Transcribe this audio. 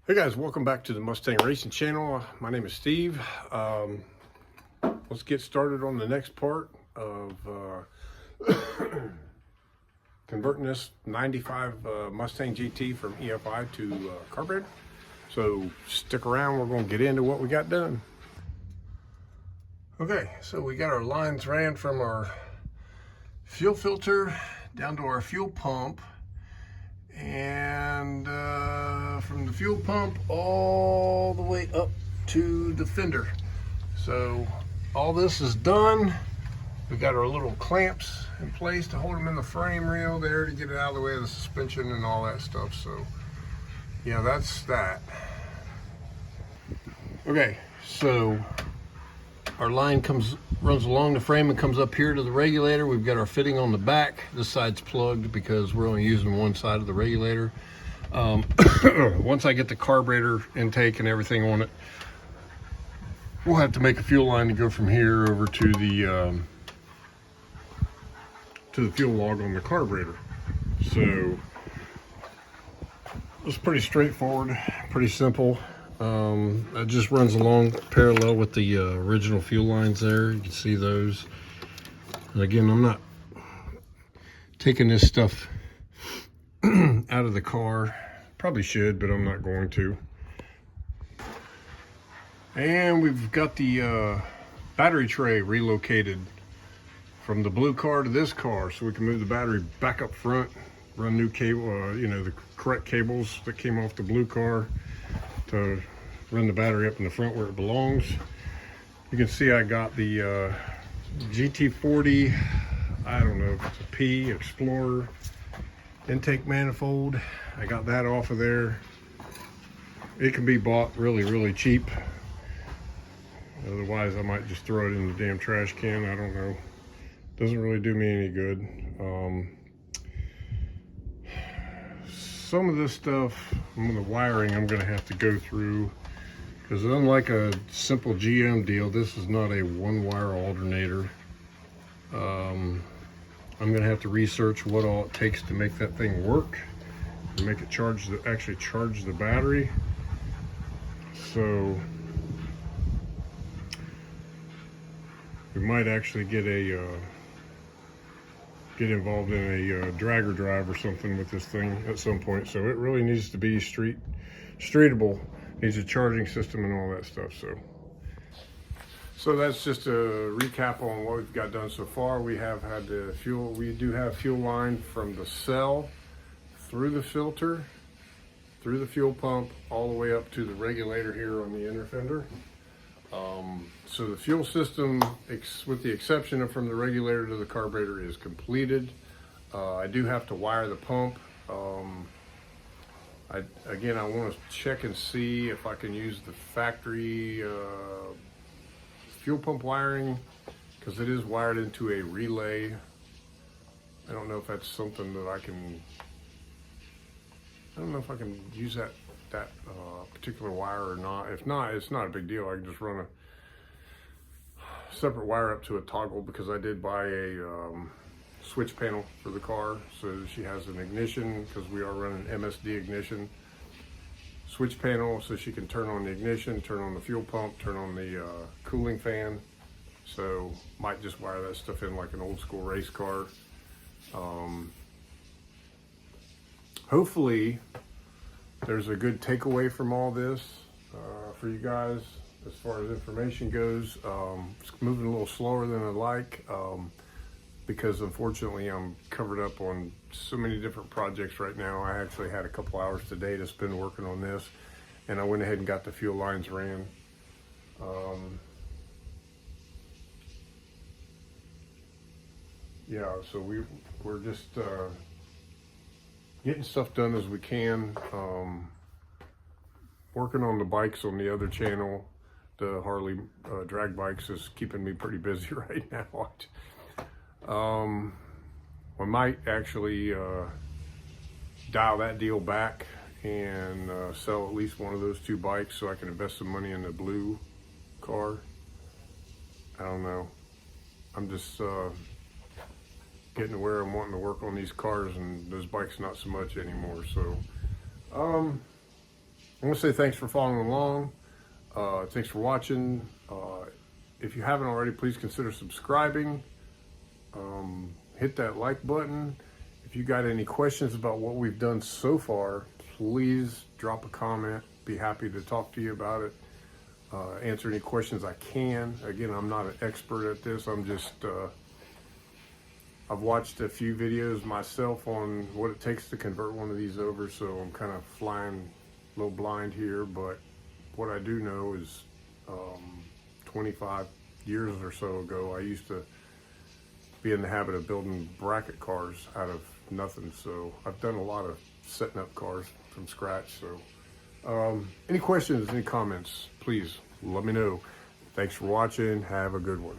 Hey guys, welcome back to the Mustang Racing channel. My name is Steve. Let's get started on the next part of converting this 95 Mustang GT from EFI to carburetor. So stick around, we're going to get into what we got done. Okay, so we got our lines ran from our fuel filter down to our fuel pump, and from the fuel pump all the way up to the fender. So all this is done. We got our little clamps in place to hold them in the frame rail there to get it out of the way of the suspension and all that stuff. So yeah, that's that. Okay, so our line runs along the frame and comes up here to the regulator. We've got our fitting on the back. This side's plugged because we're only using one side of the regulator. Once I get the carburetor intake and everything on it, we'll have to make a fuel line to go from here over to the fuel log on the carburetor. So it's pretty straightforward, pretty simple. It just runs along parallel with the original fuel lines there. You can see those. And again, I'm not taking this stuff out of the car. Probably should, but I'm not going to. And we've got the battery tray relocated from the blue car to this car, so we can move the battery back up front, run new cable, the correct cables that came off the blue car to run the battery up in the front where it belongs. You can see I got the GT40, I don't know if it's a P Explorer intake manifold. I got that off of there. It can be bought really cheap. Otherwise I might just throw it in the damn trash can. I don't know. Doesn't really do me any good. Some of this stuff, the wiring, I'm going to have to go through, because unlike a simple GM deal, this is not a one-wire alternator. I'm going to have to research what all it takes to make that thing work, to make it actually charge the battery. So we might actually get involved in a dragger drive or something with this thing at some point. So it really needs to be streetable, needs a charging system and all that stuff. So that's just a recap on what we've got done so far. We have had the fuel, we do have fuel line from the cell through the filter, through the fuel pump, all the way up to the regulator here on the inner fender. So the fuel system, with the exception of from the regulator to the carburetor, is completed. I do have to wire the pump. I want to check and see if I can use the factory fuel pump wiring, because it is wired into a relay. I don't know if that's something that I don't know if I can use that particular wire or not. If not, it's not a big deal. I can just run a separate wire up to a toggle, because I did buy a switch panel for the car, so she has an ignition, because we are running MSD ignition switch panel, so she can turn on the ignition, turn on the fuel pump, turn on the cooling fan. So might just wire that stuff in like an old school race car. Hopefully there's a good takeaway from all this for you guys as far as information goes. It's moving a little slower than I like, because unfortunately I'm covered up on so many different projects right now. I actually had a couple hours today to spend working on this, and I went ahead and got the fuel lines ran. Yeah, so we're just getting stuff done as we can. Working on the bikes on the other channel, the Harley drag bikes, is keeping me pretty busy right now. I might actually dial that deal back and sell at least one of those two bikes so I can invest some money in the blue car. I don't know. I'm just getting to where I'm wanting to work on these cars, and those bikes not so much anymore. So I want to say thanks for following along. Thanks for watching. If you haven't already, please consider subscribing. Hit that like button. If you got any questions about what we've done so far, please drop a comment. Be happy to talk to you about it. Answer any questions I can. Again, I'm not an expert at this. I'm just, I've watched a few videos myself on what it takes to convert one of these over, so I'm kind of flying a little blind here, but what I do know is 25 years or so ago, I used to be in the habit of building bracket cars out of nothing, so I've done a lot of setting up cars from scratch. So any questions, any comments, please let me know. Thanks for watching. Have a good one.